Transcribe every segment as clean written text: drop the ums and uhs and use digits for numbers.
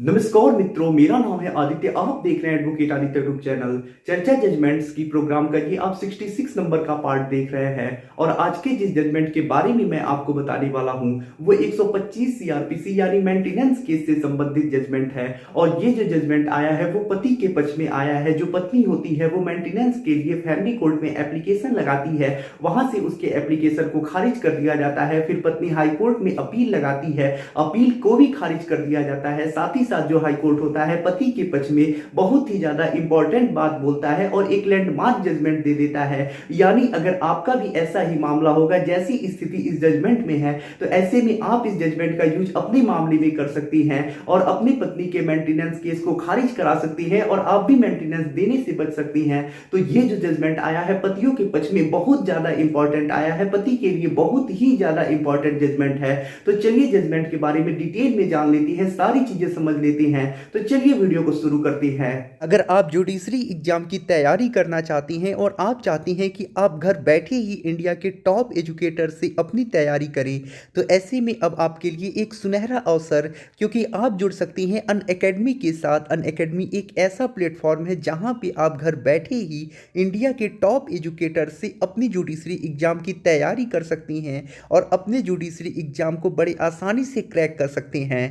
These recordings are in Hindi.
नमस्कार मित्रों, मेरा नाम है आदित्य। आप देख रहे हैं एडवोकेट आदित्य यूट्यूब चैनल। चर्चा जजमेंट्स की प्रोग्राम का ये आप 66 नंबर का पार्ट देख रहे हैं और आज के जिस जजमेंट के बारे में मैं आपको बताने वाला हूं वो 125 सीआरपीसी यानी मेंटेनेंस केस से संबंधित जजमेंट है। और ये जो जजमेंट आया है वो पति के पक्ष में आया है। जो पत्नी होती है वो मेंटेनेंस के लिए फैमिली कोर्ट में एप्लीकेशन लगाती है, वहां से उसके एप्लीकेशन को खारिज कर दिया जाता है। फिर पत्नी हाई कोर्ट में अपील लगाती है, अपील को भी खारिज कर दिया जाता है। साथ ही साथ जो हाई कोर्ट होता है पति के पक्ष में बहुत ही ज्यादा इंपॉर्टेंट बात बोलता है और एक लैंडमार्क जजमेंट दे देता है। यानी अगर आपका भी ऐसा ही मामला होगा जैसी स्थिति इस जजमेंट में है तो ऐसे में आप इस जजमेंट का यूज अपने मामले में कर सकती हैं और अपनी पत्नी के मेंटेनेंस केस को खारिज करा सकती हैं और आप भी मेंटेनेंस देने से बच सकती हैं। तो ये जो जजमेंट आया है पतियों के पक्ष में बहुत ज्यादा इंपॉर्टेंट आया है, पति के लिए बहुत ही ज्यादा इंपॉर्टेंट जजमेंट है। तो चलिए जजमेंट के बारे में डिटेल में जान लेती है, सारी चीजें समझ लेती हैं। तो चलिए वीडियो को शुरू करते हैं। अगर आप जुडिशरी एग्जाम की तैयारी करना चाहती हैं और आप चाहती हैं कि आप घर बैठे ही इंडिया के टॉप एजुकेटर से अपनी तैयारी करें, तो ऐसे में अब आपके लिए एक सुनहरा अवसर, क्योंकि आप जुड़ सकती हैं अनअकैडमी के साथ। अनअकैडमी एक ऐसा प्लेटफॉर्म है जहां पे आप घर बैठे ही इंडिया के टॉप एजुकेटर से अपनी जुडिशरी एग्जाम की तैयारी कर सकती हैं और अपने जुडिशरी एग्जाम को बड़े आसानी से क्रैक कर सकते हैं।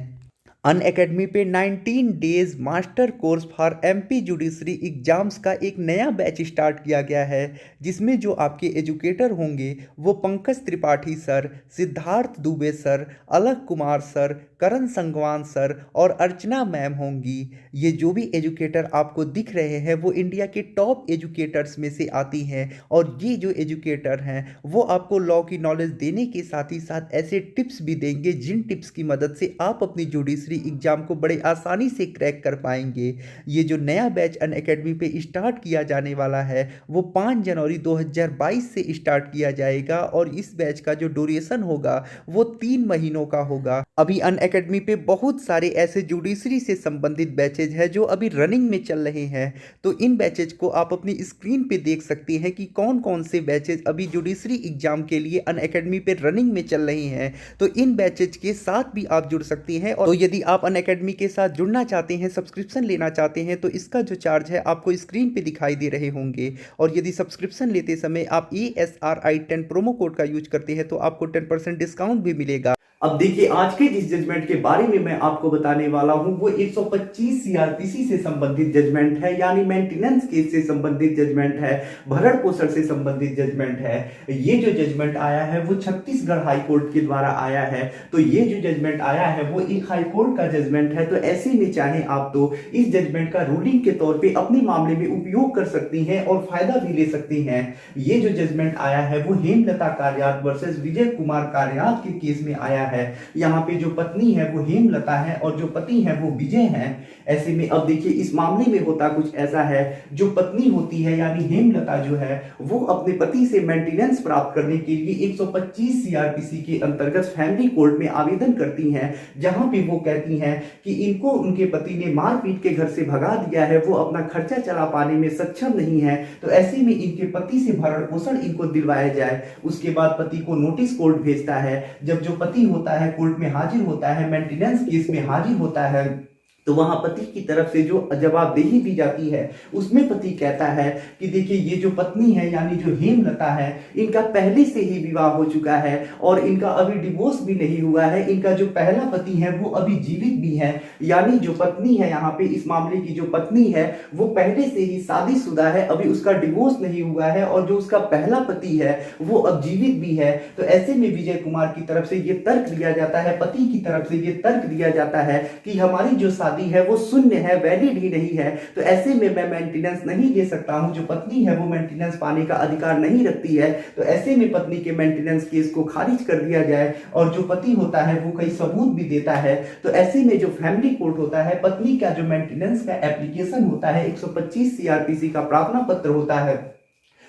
अनअकैडमी पे 19 days master course for MP judiciary exams का एक नया बैच स्टार्ट किया गया है, जिसमें जो आपके एजुकेटर होंगे वो Pankaj Tripathi sir, Siddharth Dubey sir, Alak Kumar sir, Karan Sangwan sir और अर्चना मैम होंगी। ये जो भी एजुकेटर आपको दिख रहे हैं वो इंडिया के टॉप एजुकेटर्स में से आती हैं और ये जो एजुकेटर हैं वो आपको लॉ की नॉलेज देने के साथ ही साथ ऐसे टिप्स भी देंगे जिन टिप्स की मदद से आप अपनी जुडिशरी एग्जाम को बड़े आसानी से क्रैक कर पाएंगे। ये जो नया बैच अनअकैडमी पे स्टार्ट किया जाने वाला है वो 5 जनवरी 2022 से स्टार्ट किया जाएगा और इस बैच का जो ड्यूरेशन होगा वो 3 महीनों का होगा। अभी अनअकैडमी पे बहुत सारे ऐसे जुडिशरी से संबंधित बैचेज हैं जो अभी रनिंग में चल रहे हैं, तो इन बैचेज को आप अपनी स्क्रीन पे देख सकते हैं कि कौन कौन से बैचेज अभी जुडिशरी एग्जाम के लिए अनअकैडमी पे रनिंग में चल रही हैं। तो इन बैचेज के साथ भी आप जुड़ सकती हैं। और तो यदि आप अनअकैडमी के साथ जुड़ना चाहते हैं, सब्सक्रिप्शन लेना चाहते हैं, तो इसका जो चार्ज है आपको स्क्रीन पे दिखाई दे रहे होंगे। और यदि सब्सक्रिप्शन लेते समय आप ASRI10 प्रोमो कोड का यूज करते हैं तो आपको 10% डिस्काउंट भी मिलेगा। अब देखिए आज के जिस जजमेंट के बारे में मैं आपको बताने वाला हूं वो 125 सीआरपीसी से संबंधित जजमेंट है, यानी मेंटेनेंस केस से संबंधित जजमेंट है, भरण पोषण से संबंधित जजमेंट है। ये जो जजमेंट आया है वो छत्तीसगढ़ हाई कोर्ट के द्वारा आया है। तो ये जो जजमेंट आया है वो एक हाई कोर्ट का जजमेंट है। तो ऐसे में चाहे आप तो इस जजमेंट का रूलिंग के तौर पर अपने मामले में उपयोग कर सकती हैं और फायदा भी ले सकती हैं। ये जो जजमेंट आया है वो हेमलता कार्यात वर्सेस विजय कुमार कार्यात के केस में आया है। यहाँ पे जो पत्नी है वो हेमलता है और जो पति है वो विजय है। ऐसे में अब देखिए इस मामले में होता कुछ ऐसा है, जो पत्नी होती है यानी हेमलता जो है वो अपने पति से मेंटेनेंस प्राप्त करने के लिए 125 सीआरपीसी के अंतर्गत फैमिली कोर्ट में आवेदन करती हैं, जहां पे वो कहती हैं कि इनको उनके पति ने मारपीट के घर से भगा दिया है, वो अपना खर्चा चला पाने में सक्षम नहीं है। तो ऐसे में इनके पति से भरण पोषण इनको दिलवाया जाए। उसके बाद पति को नोटिस कोर्ट भेजता है। जब जो पति होता है कोर्ट में हाजिर होता है, मेंटेनेंस केस में हाजिर होता है, तो वहां पति की तरफ से जो जवाबदेही दी जाती है उसमें पति कहता है कि देखिए ये जो पत्नी है यानी जो हेमलता है इनका पहले से ही विवाह हो चुका है और इनका अभी डिवोर्स भी नहीं हुआ है। इनका जो पहला पति है वो अभी जीवित भी है, यानी जो पत्नी है यहाँ पे इस मामले की जो पत्नी है वो पहले से ही शादीशुदा है, अभी उसका डिवोर्स नहीं हुआ है और जो उसका पहला पति है वो अब जीवित भी है। तो ऐसे में विजय कुमार की तरफ से ये तर्क दिया जाता है, पति की तरफ से ये तर्क दिया जाता है कि हमारी जो शादी है वो शून्य है, वैलिड ही नहीं है। तो ऐसे में मैं मेंटेनेंस नहीं दे सकता हूं, जो पत्नी है वो मेंटेनेंस पाने का अधिकार नहीं रखती है। तो ऐसे में पत्नी के मेंटेनेंस केस को खारिज कर दिया जाए और जो पति होता है वो कई सबूत भी देता है। तो ऐसे में जो फैमिली कोर्ट होता है, पत्नी का जो मेंटेनेंस का एप्लीकेशन होता है, 125 सीआरपीसी का प्रार्थना पत्र होता है,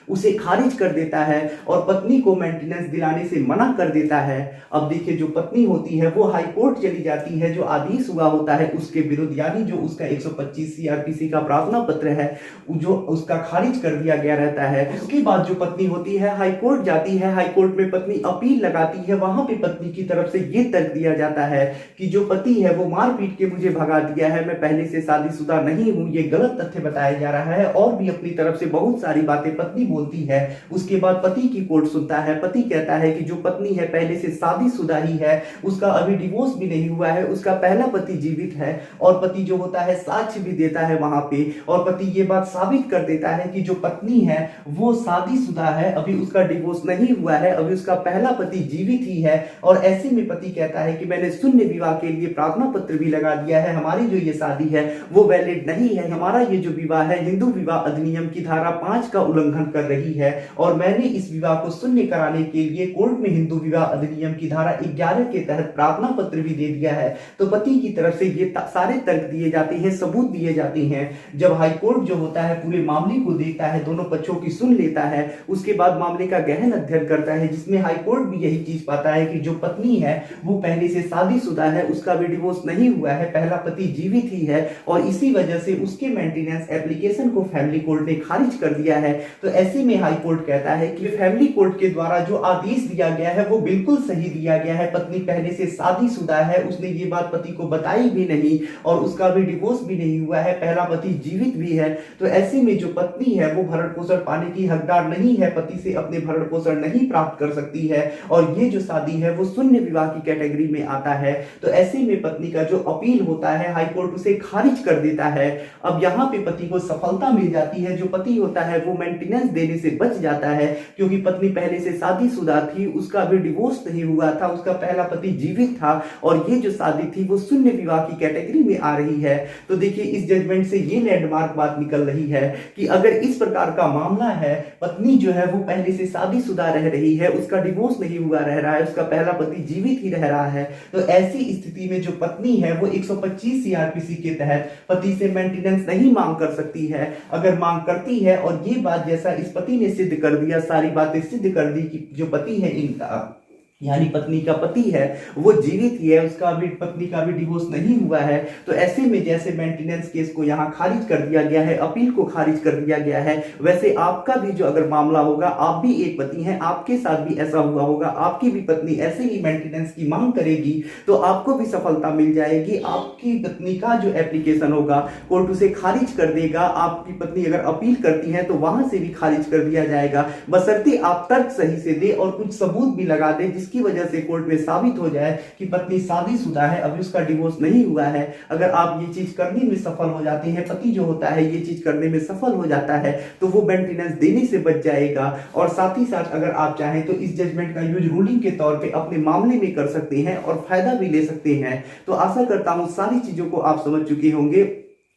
उसे खारिज कर देता है और पत्नी को मेंटेनेंस दिलाने से मना कर देता है। अब देखिए जो पत्नी होती है वो हाई कोर्ट चली जाती है, जो आदेश हुआ होता है उसके विरुद्ध, यानी जो उसका 125 सीआरपीसी का प्रार्थना पत्र है जो उसका खारिज कर दिया गया रहता है। उसके बाद जो पत्नी होती है हाई कोर्ट जाती है, हाई कोर्ट में पत्नी अपील लगाती है, वहां पे पत्नी की तरफ से ये तर्क दिया जाता है कि जो पति है वो मार पीट के मुझे भगा दिया है, मैं पहले से शादीशुदा नहीं हूं, ये गलत तथ्य बताया जा रहा है। और भी अपनी तरफ से बहुत सारी बातें पत्नी बोलती है। उसके बाद पति की कोर्ट सुनता है, पति कहता है कि जो पत्नी है पहले से शादीशुदा ही है, उसका अभी डिवोर्स भी नहीं हुआ है, उसका पहला पति जीवित है। और पति जो होता है साक्ष्य भी देता है वहां पे, और पति ये बात साबित कर देता है कि जो पत्नी है वो शादीशुदा है, अभी उसका डिवोर्स नहीं हुआ है, अभी उसका पहला पति जीवित ही है। और ऐसे में पति कहता है कि मैंने शून्य विवाह के लिए प्रार्थना पत्र भी लगा दिया है, हमारी जो ये शादी है वो वैलिड नहीं है, हमारा ये जो विवाह है हिंदू विवाह अधिनियम की धारा 5 का उल्लंघन कर रही है, और मैंने इस विवाह को शून्य कराने के लिए कोर्ट में हिंदू विवाह अधिनियम की धारा 11 के तहत प्रार्थना पत्र भी दे दिया है। तो पति की तरफ से ये सारे तर्क दिए जाते हैं, सबूत दिए जाते हैं। जब हाई कोर्ट जो होता है पूरे मामले को देखता है, दोनों पक्षों की सुन लेता है, उसके बाद मामले का गहन अध्ययन करता है, जिसमें हाई कोर्ट भी यही चीज पाता है कि जो पत्नी है वो पहले से शादीशुदा है, उसका भी डिवोर्स नहीं हुआ है, पहला पति जीवित ही है, और इसी वजह से उसके मेंटेनेंस एप्लीकेशन को फैमिली कोर्ट ने खारिज कर दिया है। तो ऐसे में हाई कोर्ट कहता है कि फैमिली कोर्ट के द्वारा जो आदेश दिया गया है वो बिल्कुल सही दिया गया है, पत्नी पहले से शादीशुदा है, उसने ये बात पति को बताई भी नहीं, और उसका भी डिवोर्स भी नहीं हुआ है, पहला पति जीवित भी है। तो ऐसे में जो पत्नी है वो भरण पोषण पाने की हकदार नहीं है, पति से अपने भरण पोषण नहीं प्राप्त कर सकती है, और ये जो शादी है वो शून्य विवाह की कैटेगरी में आता है। तो ऐसे में पत्नी का जो अपील होता है हाई कोर्ट उसे खारिज कर देता है। अब यहाँ पे पति को सफलता मिल जाती है, जो पति होता है वो मेंटेनेंस देने से बच जाता है, क्योंकि पत्नी पहले से शादीशुदा थी, उसका भी डिवोर्स नहीं हुआ था, उसका पहला पति जीवित था, और ये जो शादी थी वो शून्य विवाह की कैटेगरी में आ रही है। तो देखिए इस जजमेंट से ये लैंडमार्क बात निकल रही है कि अगर इस प्रकार का मामला है, पत्नी जो है वो पहले से शादीशुदा रह रही है, उसका डिवोर्स नहीं हुआ रह रहा है, उसका पहला पति जीवित ही रह रहा है, तो ऐसी स्थिति में जो पत्नी है वो 125 सीआरपीसी के तहत पति से मेंटेनेंस नहीं मांग कर सकती है। अगर मांग करती है, और ये बात जैसा इस पति ने सिद्ध कर दिया, सारी बातें सिद्ध कर दी कि जो पति है इनका यानी पत्नी का पति है वो जीवित ही है, उसका भी पत्नी का भी डिवोर्स नहीं हुआ है, तो ऐसे में जैसे मेंटेनेंस केस को यहाँ खारिज कर दिया गया है, अपील को खारिज कर दिया गया है, वैसे आपका भी जो अगर मामला होगा, आप भी एक पति हैं, आपके साथ भी ऐसा हुआ होगा, आपकी भी पत्नी ऐसे ही मेंटेनेंस की मांग करेगी तो आपको भी सफलता मिल जाएगी। आपकी पत्नी का जो एप्लीकेशन होगा कोर्ट उसे खारिज कर देगा, आपकी पत्नी अगर अपील करती है तो वहां से भी खारिज कर दिया जाएगा, बशर्ते आप तर्क सही से दे और कुछ सबूत भी लगा दे जिसकी वजह से कोर्ट में साबित हो जाए कि पत्नी शादीशुदा है, अभी उसका डिवोर्स नहीं हुआ है। अगर आप ये चीज करने में सफल हो जाते हैं, पति जो होता है ये चीज करने में सफल हो जाता है, तो वो मेंटेनेंस देने से बच जाएगा। और साथ ही साथ अगर आप चाहें तो इस जजमेंट का यूज रूलिंग के तौर पे अपने मामले में कर सकते हैं और फायदा भी ले सकते हैं। तो आशा करता हूं सारी चीजों को आप समझ चुके होंगे,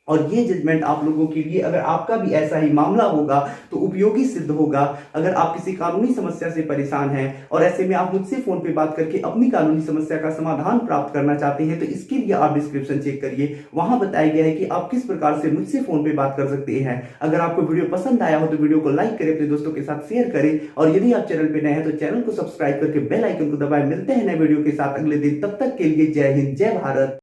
और ये जजमेंट आप लोगों के लिए अगर आपका भी ऐसा ही मामला होगा तो उपयोगी सिद्ध होगा। अगर आप किसी कानूनी समस्या से परेशान हैं और ऐसे में आप मुझसे फोन पे बात करके अपनी कानूनी समस्या का समाधान प्राप्त करना चाहते हैं, तो इसके लिए आप डिस्क्रिप्शन चेक करिए, वहां बताया गया है कि आप किस प्रकार से मुझसे फोन पे बात कर सकते हैं। अगर आपको वीडियो पसंद आया हो तो वीडियो को लाइक करें, अपने दोस्तों के साथ शेयर करें, और यदि आप चैनल पे नए हैं तो चैनल को सब्सक्राइब करके बेल आइकन को दबाएं। मिलते हैं नए वीडियो के साथ अगले दिन, तब तक के लिए जय हिंद, जय भारत।